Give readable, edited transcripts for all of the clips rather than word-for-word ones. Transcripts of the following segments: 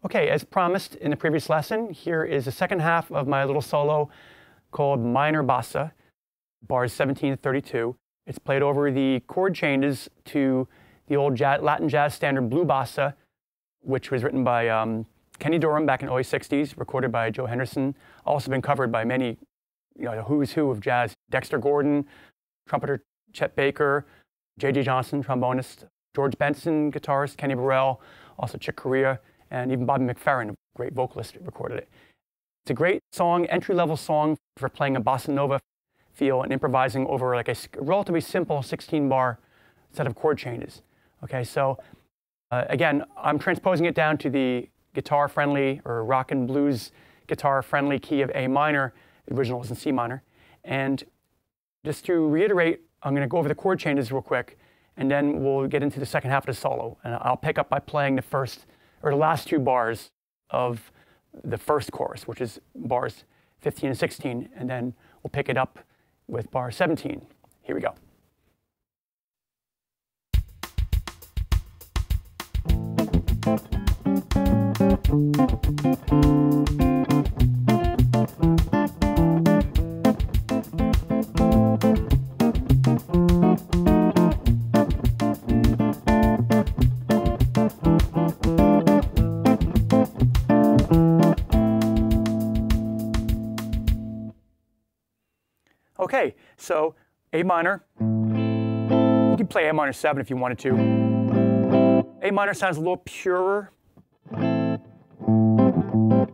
Okay, as promised in the previous lesson, here is the second half of my little solo called Minor Bossa, bars 17 to 32. It's played over the chord changes to the old Latin jazz standard Blue Bossa, which was written by Kenny Dorham back in the early 60s, recorded by Joe Henderson, also been covered by many, the who's who of jazz. Dexter Gordon, trumpeter Chet Baker, J.J. Johnson, trombonist, George Benson, guitarist, Kenny Burrell, also Chick Corea, and even Bobby McFerrin, a great vocalist, recorded it. It's a great song, entry-level song for playing a bossa nova feel and improvising over like a relatively simple 16-bar set of chord changes. Okay, so again, I'm transposing it down to the guitar-friendly or rock and blues guitar-friendly key of A minor. The original was in C minor. And just to reiterate, I'm going to go over the chord changes real quick, and then we'll get into the second half of the solo. And I'll pick up by playing the last two bars of the first chorus, which is bars 15 and 16, and then we'll pick it up with bar 17. Here we go. Okay, so A minor, you can play A minor 7 if you wanted to. A minor sounds a little purer. And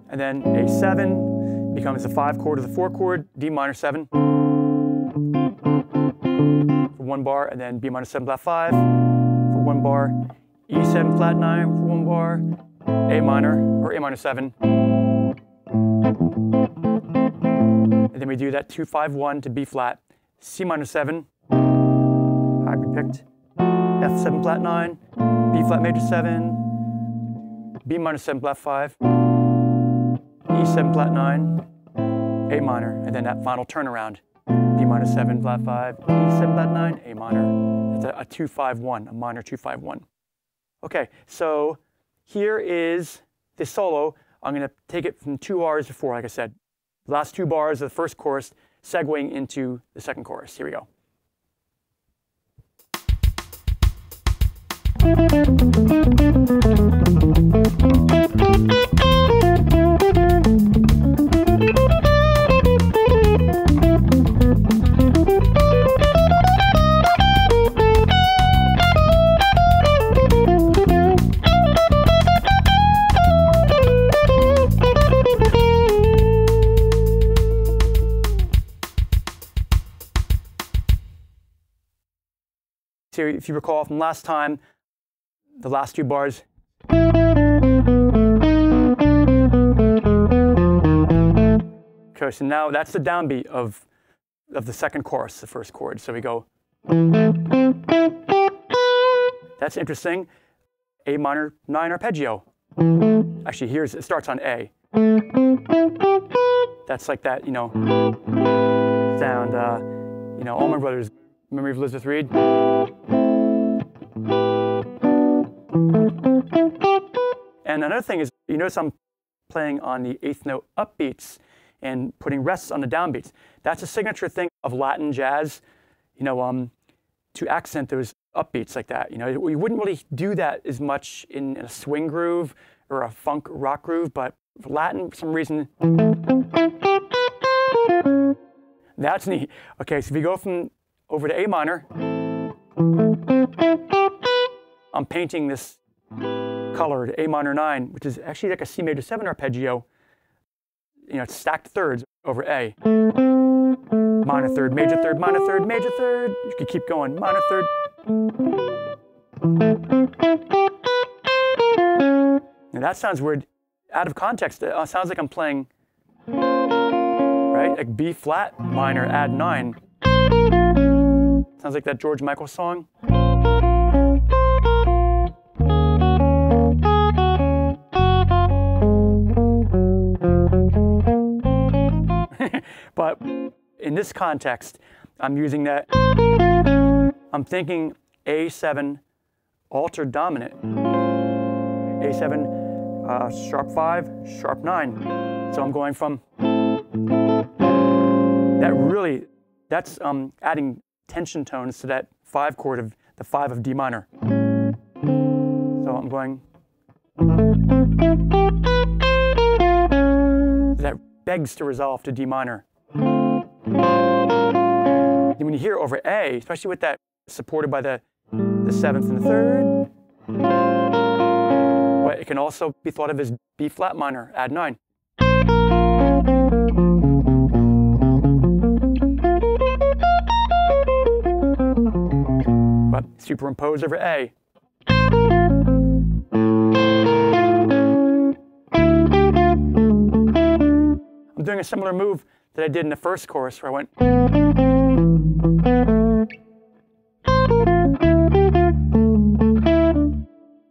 then A7 becomes the 5 chord or the 4 chord, D minor 7 for 1 bar, and then B minor 7 flat 5 for 1 bar, E7 flat 9 for 1 bar, A minor or A minor 7. And then we do that 2-5-1 to B flat, C minor 7, high we picked, F7 flat 9, B flat major 7, B minor 7 flat 5, E7 flat 9, A minor, and then that final turnaround, B minor 7 flat 5, E7 flat 9, A minor. That's a 2-5-1, a minor 2-5-1. Okay, so here is the solo. I'm going to take it from 2 bars to 4, like I said. The last 2 bars of the first chorus segueing into the second chorus. Here we go. So if you recall from last time, the last 2 bars. Okay, so now that's the downbeat of the second chorus, the first chord. So we go. That's interesting. A minor 9 arpeggio. Actually, it starts on A. That's like that, sound. Allman Brothers, Memory of Elizabeth Reed. And another thing is, you notice I'm playing on the 8th note upbeats and putting rests on the downbeats. That's a signature thing of Latin jazz, to accent those upbeats like that. We wouldn't really do that as much in a swing groove or a funk rock groove, but for Latin, for some reason, that's neat. Okay, so if you go from over to A minor, I'm painting this color to A minor 9, which is actually like a C major 7 arpeggio. It's stacked thirds over A. Minor 3rd, major 3rd, minor 3rd, major 3rd. You could keep going. Minor 3rd. Now that sounds weird. Out of context, it sounds like I'm playing, right? Like B flat minor add 9. Sounds like that George Michael song. But in this context, I'm using that. I'm thinking A7 altered dominant. A7 sharp 5, sharp 9. So I'm going from that really, that's adding tension tones to that 5 chord of the 5 of D minor. So I'm going, that begs to resolve to D minor. And when you hear over A, especially with that supported by the 7th and the 3rd, but it can also be thought of as B flat minor, add 9. But superimpose over A. I'm doing a similar move that I did in the first chorus where I went.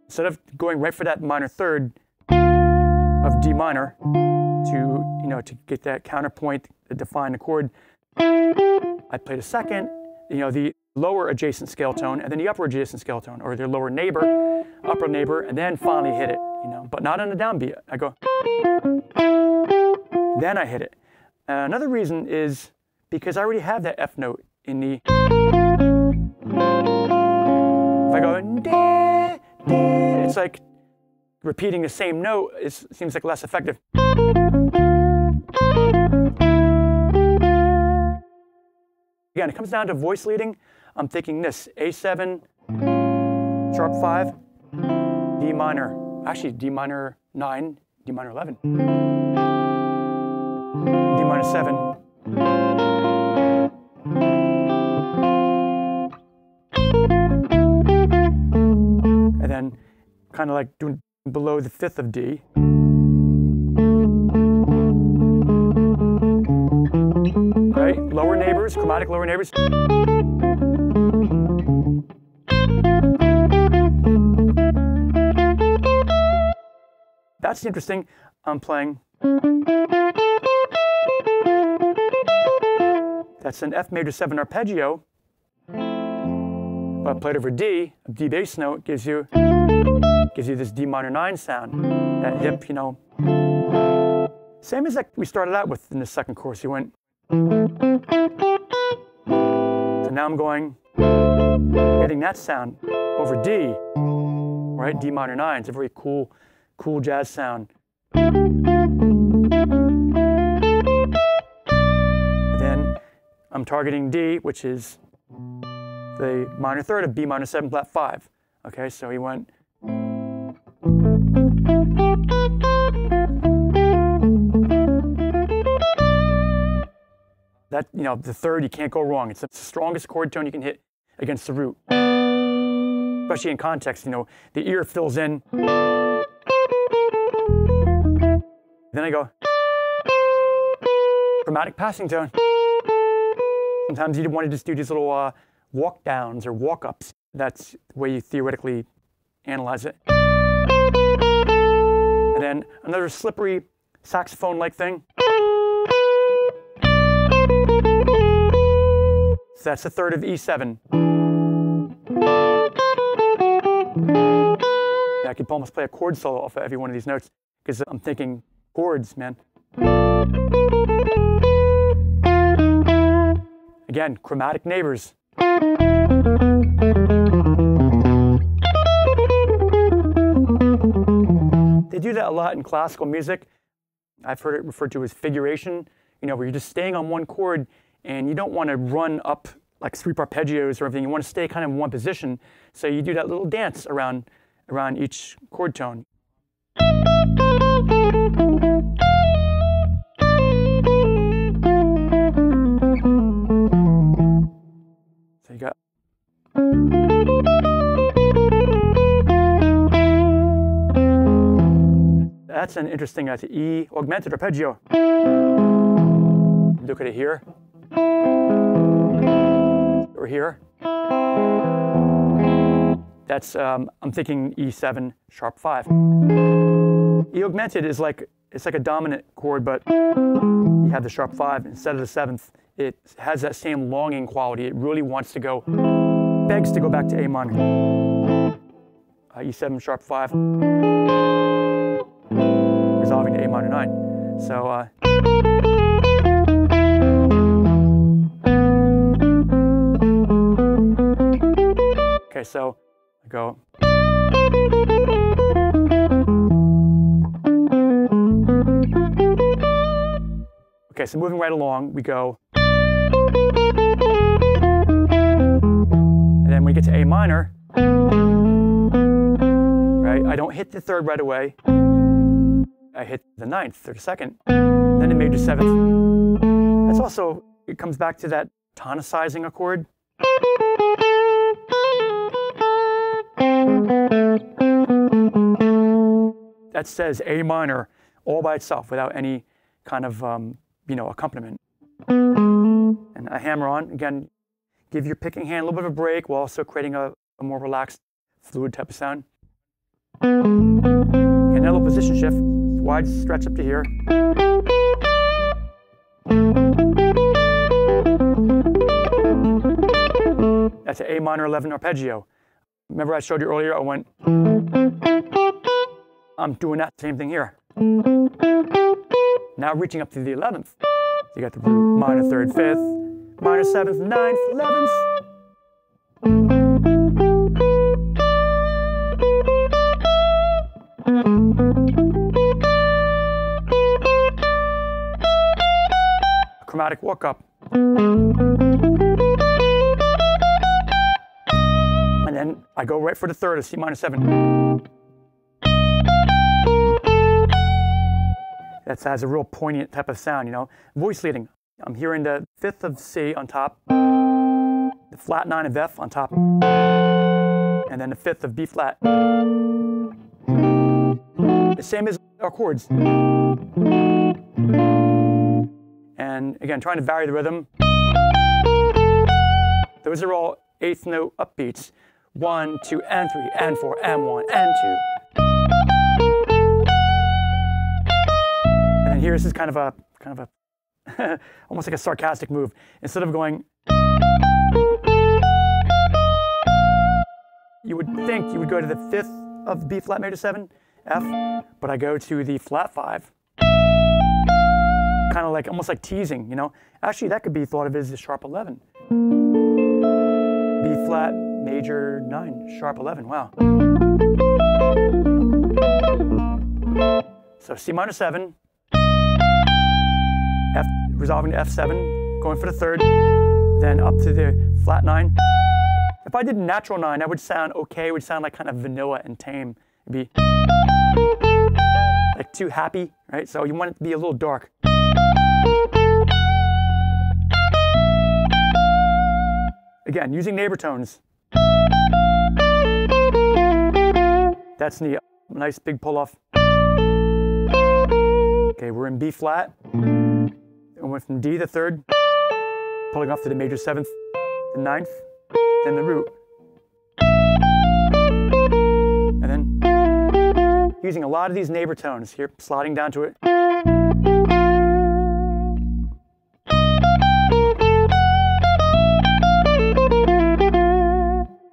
Instead of going right for that minor 3rd of D minor to get that counterpoint to define the chord, I played a second, the lower adjacent scale tone and then the upper adjacent scale tone, or their lower neighbor, upper neighbor, and then finally hit it, but not on the downbeat. I go, then I hit it. Another reason is because I already have that F note in the, if I go, da, da, it's like repeating the same note, it seems like less effective. Again, it comes down to voice leading. I'm thinking this, A7, sharp 5, D minor, actually D minor 9, D minor 11, D minor 7, and then kind of like doing below the 5th of D. Right? Lower neighbors, chromatic lower neighbors. That's interesting. I'm playing. That's an F major 7 arpeggio. But played over D, a D bass note gives you this D minor 9 sound. That hip, same as like we started out with in the second chorus. You went. So now I'm going, getting that sound over D, right? D minor 9. It's a very cool jazz sound. Then I'm targeting D, which is the minor 3rd of B minor 7 flat 5. Okay, so he went. That, the 3rd, you can't go wrong. It's the strongest chord tone you can hit against the root. Especially in context, the ear fills in. Then I go, chromatic passing tone. Sometimes you want to just do these little walk downs or walk ups. That's the way you theoretically analyze it. And then another slippery saxophone-like thing. So that's the 3rd of E7. I could almost play a chord solo off of every one of these notes because I'm thinking chords, man. Again, chromatic neighbors. They do that a lot in classical music. I've heard it referred to as figuration, where you're just staying on one chord and you don't want to run up like sweep arpeggios or everything. You want to stay kind of in one position. So you do that little dance around each chord tone. So you got. That's an interesting, that's E augmented arpeggio. Look at it here. Or here. That's, I'm thinking E7, sharp 5. E augmented is like, it's like a dominant chord, but you have the sharp 5 instead of the 7th. It has that same longing quality. It really wants to go, begs to go back to A minor. E7, sharp 5. A minor 9. So, okay, so I go. Okay, so moving right along, we go. And then when we get to A minor, right, I don't hit the third right away. I hit the ninth or the second, then the major seventh. That's also, it comes back to that tonicizing a chord. That says A minor all by itself without any kind of accompaniment. And I hammer on, again, give your picking hand a little bit of a break while also creating a more relaxed, fluid type of sound. And a little position shift, wide stretch up to here. That's an A minor 11 arpeggio. Remember I showed you earlier, I went, I'm doing that same thing here. Now reaching up to the 11th. So you got the root, minor 3rd, 5th, minor 7th, 9th, 11th. A chromatic walk up. And then I go right for the 3rd of C minor 7. That has a real poignant type of sound, you know. Voice leading. I'm hearing the 5th of C on top, the flat 9 of F on top, and then the 5th of B flat. The same as our chords. And again, trying to vary the rhythm. Those are all 8th note upbeats. 1, 2, and 3, and 4, and 1, and 2. And here this is kind of a almost like a sarcastic move. Instead of going, you would think you would go to the 5th of B flat major 7, F, but I go to the flat 5. Kind of like, almost like teasing, you know. Actually, that could be thought of as the sharp 11. B flat major 9, sharp 11, wow. So C minor 7, F, resolving to F7, going for the 3rd, then up to the flat 9. If I did natural 9, that would sound okay. It would sound like kind of vanilla and tame. It'd be like too happy, right? So you want it to be a little dark. Again, using neighbor tones. That's neat. Nice big pull off. Okay, we're in B flat. I went from D the 3rd, pulling off to the major 7th, the 9th, then the root. And then using a lot of these neighbor tones here, sliding down to it.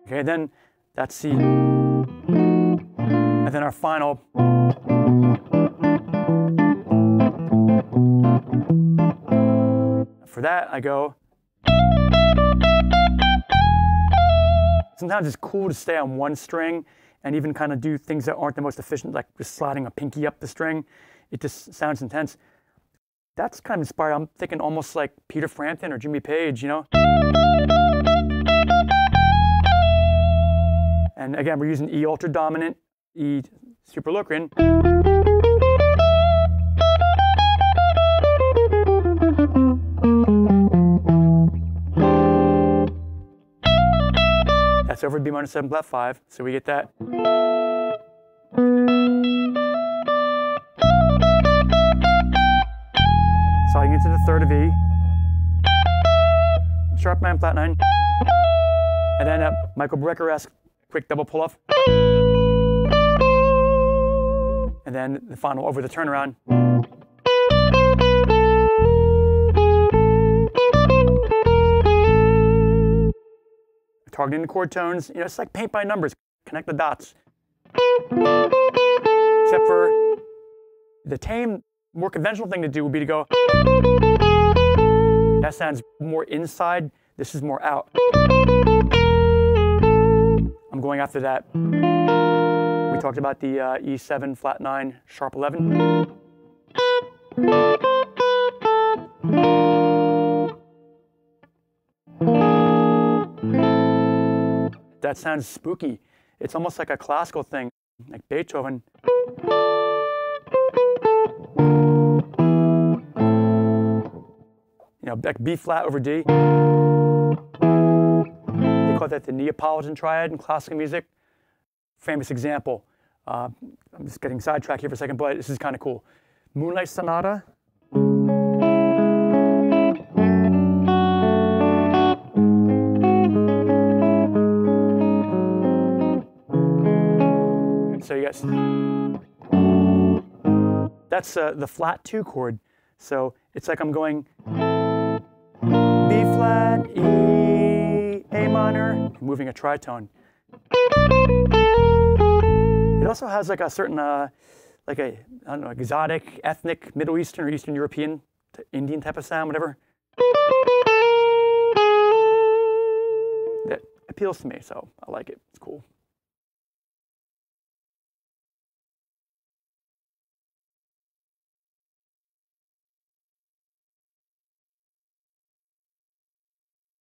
Okay, then that's C. And then our final. For that, I go. Sometimes it's cool to stay on one string and even kind of do things that aren't the most efficient, like just sliding a pinky up the string. It just sounds intense. That's kind of inspired. I'm thinking almost like Peter Frampton or Jimmy Page, you know? And again, we're using E ultra dominant, E superlocrian. That's over B minor 7 flat 5, so we get that. Sliding into the 3rd of E. Sharp 9 flat 9. And then a Michael Brecker-esque quick double pull off. And then the final over the turnaround. Targeting the chord tones, you know, it's like paint by numbers, connect the dots. Except for The tame, more conventional thing to do would be to go. That sounds more inside. This is more out. I'm going after that. We talked about the E7, flat 9, sharp 11. That sounds spooky. It's almost like a classical thing, like Beethoven. You know, like B flat over D. They call that the Neapolitan triad in classical music. Famous example. I'm just getting sidetracked here for a second, but this is kind of cool. Moonlight Sonata. So you guys, that's the flat 2 chord. So it's like I'm going B flat, E, A minor, moving a tritone. It also has like a certain, like a, I don't know, exotic, ethnic, Middle Eastern or Eastern European, Indian type of sound, whatever. That appeals to me, so I like it. It's cool.